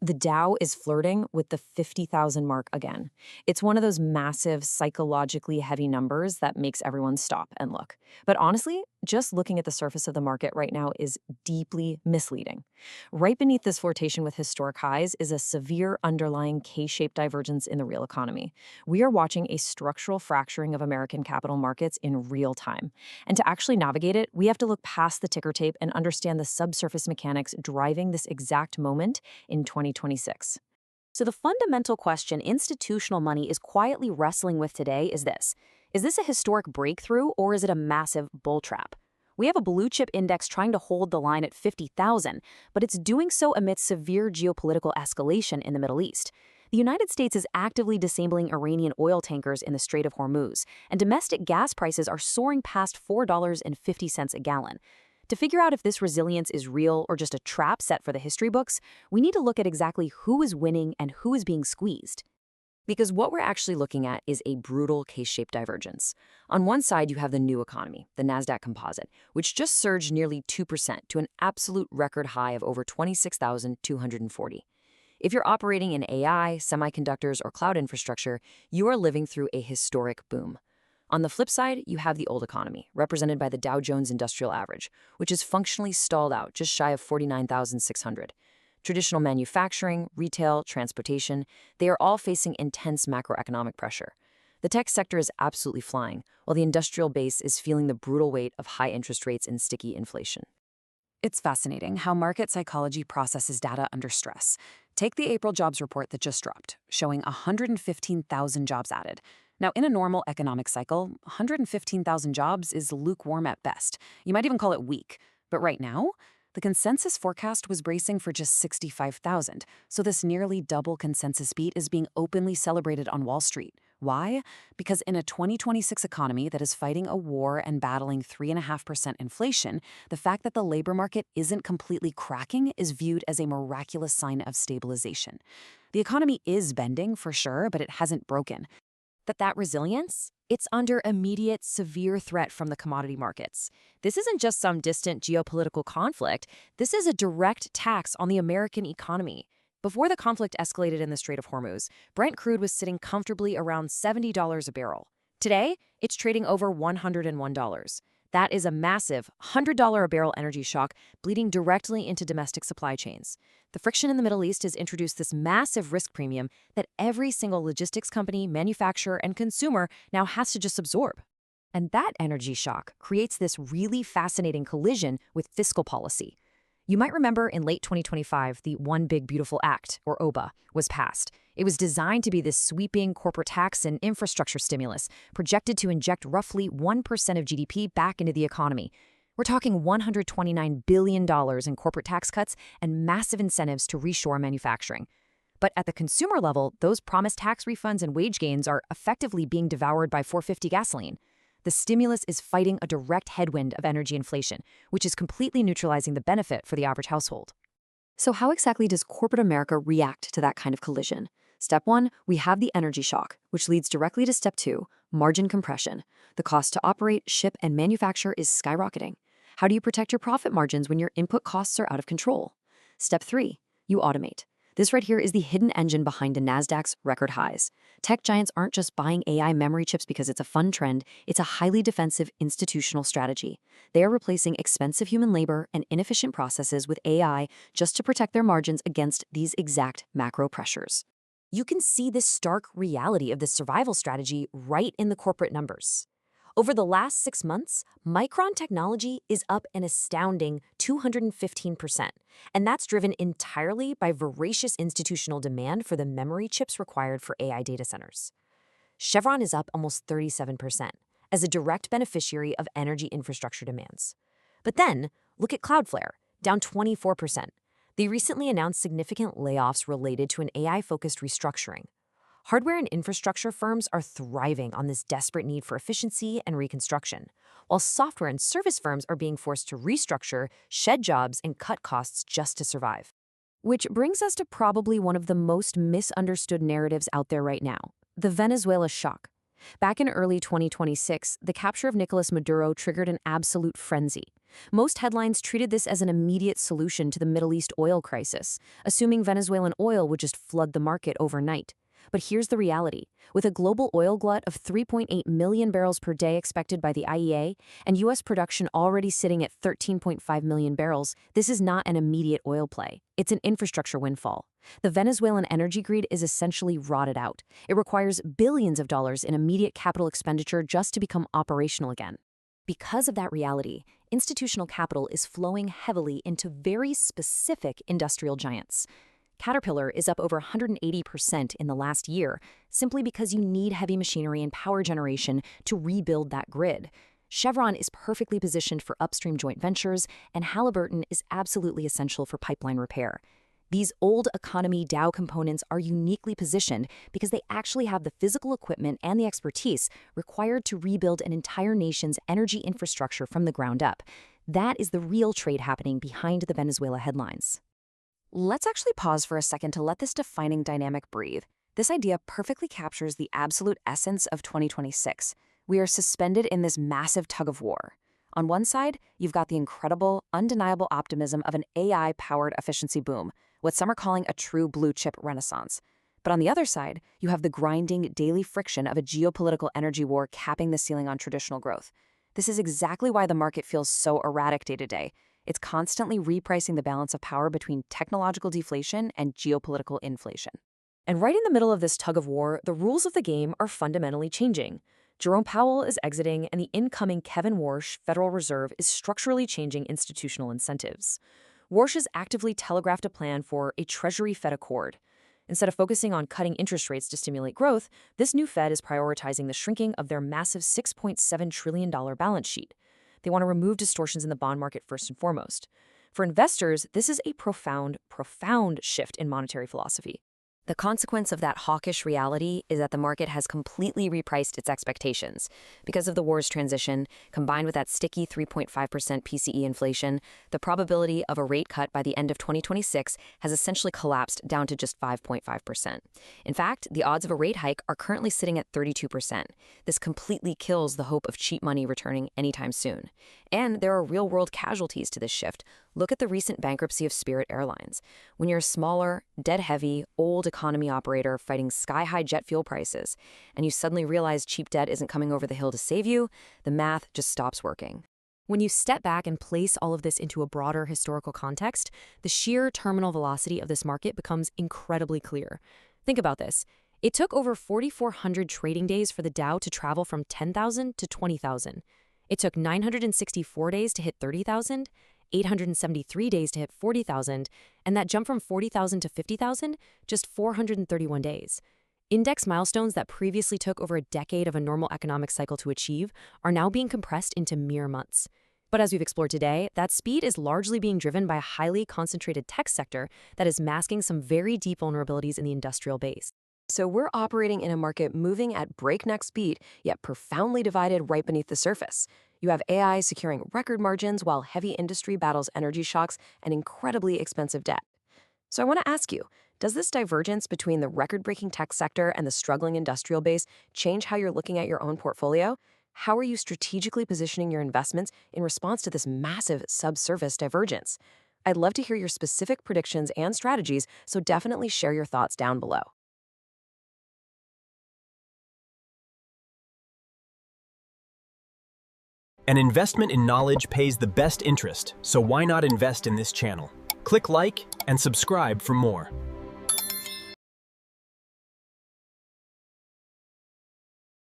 The Dow is flirting with the 50,000 mark again. It's one of those massive, psychologically heavy numbers that makes everyone stop and look. But honestly, just looking at the surface of the market right now is deeply misleading. Right beneath this flirtation with historic highs is a severe underlying K-shaped divergence in the real economy. We are watching a structural fracturing of American capital markets in real time. And to actually navigate it, we have to look past the ticker tape and understand the subsurface mechanics driving this exact moment in 2026. So the fundamental question institutional money is quietly wrestling with today is this. Is this a historic breakthrough or is it a massive bull trap? We have a blue chip index trying to hold the line at 50,000, but it's doing so amidst severe geopolitical escalation in the Middle East. The United States is actively disabling Iranian oil tankers in the Strait of Hormuz, and domestic gas prices are soaring past $4.50 a gallon. To figure out if this resilience is real or just a trap set for the history books, we need to look at exactly who is winning and who is being squeezed. Because what we're actually looking at is a brutal K-shaped divergence. On one side, you have the new economy, the Nasdaq composite, which just surged nearly 2% to an absolute record high of over 26,240. If you're operating in AI, semiconductors, or cloud infrastructure, you are living through a historic boom. On the flip side, you have the old economy, represented by the Dow Jones Industrial Average, which is functionally stalled out just shy of 49,600. Traditional manufacturing, retail, transportation, they are all facing intense macroeconomic pressure. The tech sector is absolutely flying, while the industrial base is feeling the brutal weight of high interest rates and sticky inflation. It's fascinating how market psychology processes data under stress. Take the April jobs report that just dropped, showing 115,000 jobs added. Now, in a normal economic cycle, 115,000 jobs is lukewarm at best. You might even call it weak. But right now, the consensus forecast was bracing for just 65,000, so this nearly double consensus beat is being openly celebrated on Wall Street. Why? Because in a 2026 economy that is fighting a war and battling 3.5% inflation, the fact that the labor market isn't completely cracking is viewed as a miraculous sign of stabilization. The economy is bending, for sure, but it hasn't broken. That resilience, it's under immediate, severe threat from the commodity markets. This isn't just some distant geopolitical conflict. This is a direct tax on the American economy. Before the conflict escalated in the Strait of Hormuz, Brent crude was sitting comfortably around $70 a barrel. Today, it's trading over $101. That is a massive $100 a barrel energy shock bleeding directly into domestic supply chains. The friction in the Middle East has introduced this massive risk premium that every single logistics company, manufacturer, and consumer now has to just absorb. And that energy shock creates this really fascinating collision with fiscal policy. You might remember in late 2025, the One Big Beautiful Act, or OBA, was passed. It was designed to be this sweeping corporate tax and infrastructure stimulus, projected to inject roughly 1% of GDP back into the economy. We're talking $129 billion in corporate tax cuts and massive incentives to reshore manufacturing. But at the consumer level, those promised tax refunds and wage gains are effectively being devoured by $4.50 gasoline. The stimulus is fighting a direct headwind of energy inflation, which is completely neutralizing the benefit for the average household. So how exactly does corporate America react to that kind of collision? Step 1, we have the energy shock, which leads directly to Step 2, margin compression. The cost to operate, ship, and manufacture is skyrocketing. How do you protect your profit margins when your input costs are out of control? Step 3, you automate. This right here is the hidden engine behind the Nasdaq's record highs. Tech giants aren't just buying AI memory chips because it's a fun trend, it's a highly defensive institutional strategy. They are replacing expensive human labor and inefficient processes with AI just to protect their margins against these exact macro pressures. You can see this stark reality of the survival strategy right in the corporate numbers. Over the last 6 months, Micron technology is up an astounding 215%, and that's driven entirely by voracious institutional demand for the memory chips required for AI data centers. Chevron is up almost 37%, as a direct beneficiary of energy infrastructure demands. But then, look at Cloudflare, down 24%. They recently announced significant layoffs related to an AI-focused restructuring. Hardware and infrastructure firms are thriving on this desperate need for efficiency and reconstruction, while software and service firms are being forced to restructure, shed jobs, and cut costs just to survive. Which brings us to probably one of the most misunderstood narratives out there right now, the Venezuela shock. Back in early 2026, the capture of Nicolas Maduro triggered an absolute frenzy. Most headlines treated this as an immediate solution to the Middle East oil crisis, assuming Venezuelan oil would just flood the market overnight. But here's the reality. With a global oil glut of 3.8 million barrels per day expected by the IEA, and U.S. production already sitting at 13.5 million barrels, this is not an immediate oil play. It's an infrastructure windfall. The Venezuelan energy grid is essentially rotted out. It requires billions of dollars in immediate capital expenditure just to become operational again. Because of that reality, institutional capital is flowing heavily into very specific industrial giants. Caterpillar is up over 180% in the last year, simply because you need heavy machinery and power generation to rebuild that grid. Chevron is perfectly positioned for upstream joint ventures, and Halliburton is absolutely essential for pipeline repair. These old economy Dow components are uniquely positioned because they actually have the physical equipment and the expertise required to rebuild an entire nation's energy infrastructure from the ground up. That is the real trade happening behind the Venezuela headlines. Let's actually pause for a second to let this defining dynamic breathe. This idea perfectly captures the absolute essence of 2026. We are suspended in this massive tug of war. On one side, you've got the incredible, undeniable optimism of an AI-powered efficiency boom, what some are calling a true blue-chip renaissance. But on the other side, you have the grinding, daily friction of a geopolitical energy war capping the ceiling on traditional growth. This is exactly why the market feels so erratic day to day. It's constantly repricing the balance of power between technological deflation and geopolitical inflation. And right in the middle of this tug of war, the rules of the game are fundamentally changing. Jerome Powell is exiting, and the incoming Kevin Warsh Federal Reserve is structurally changing institutional incentives. Warsh has actively telegraphed a plan for a Treasury-Fed accord. Instead of focusing on cutting interest rates to stimulate growth, this new Fed is prioritizing the shrinking of their massive $6.7 trillion balance sheet. They want to remove distortions in the bond market first and foremost. For investors, this is a profound shift in monetary philosophy. The consequence of that hawkish reality is that the market has completely repriced its expectations. Because of the war's transition, combined with that sticky 3.5% PCE inflation, the probability of a rate cut by the end of 2026 has essentially collapsed down to just 5.5%. In fact, the odds of a rate hike are currently sitting at 32%. This completely kills the hope of cheap money returning anytime soon. And there are real-world casualties to this shift. Look at the recent bankruptcy of Spirit Airlines. When you're a smaller, debt-heavy, old economy operator fighting sky-high jet fuel prices, and you suddenly realize cheap debt isn't coming over the hill to save you, the math just stops working. When you step back and place all of this into a broader historical context, the sheer terminal velocity of this market becomes incredibly clear. Think about this. It took over 4,400 trading days for the Dow to travel from 10,000 to 20,000. It took 964 days to hit 30,000, 873 days to hit 40,000, and that jump from 40,000 to 50,000, just 431 days. Index milestones that previously took over a decade of a normal economic cycle to achieve are now being compressed into mere months. But as we've explored today, that speed is largely being driven by a highly concentrated tech sector that is masking some very deep vulnerabilities in the industrial base. So we're operating in a market moving at breakneck speed, yet profoundly divided right beneath the surface. You have AI securing record margins while heavy industry battles energy shocks and incredibly expensive debt. So I want to ask you, does this divergence between the record-breaking tech sector and the struggling industrial base change how you're looking at your own portfolio? How are you strategically positioning your investments in response to this massive subsurface divergence? I'd love to hear your specific predictions and strategies, so definitely share your thoughts down below. An investment in knowledge pays the best interest, so why not invest in this channel? Click like and subscribe for more.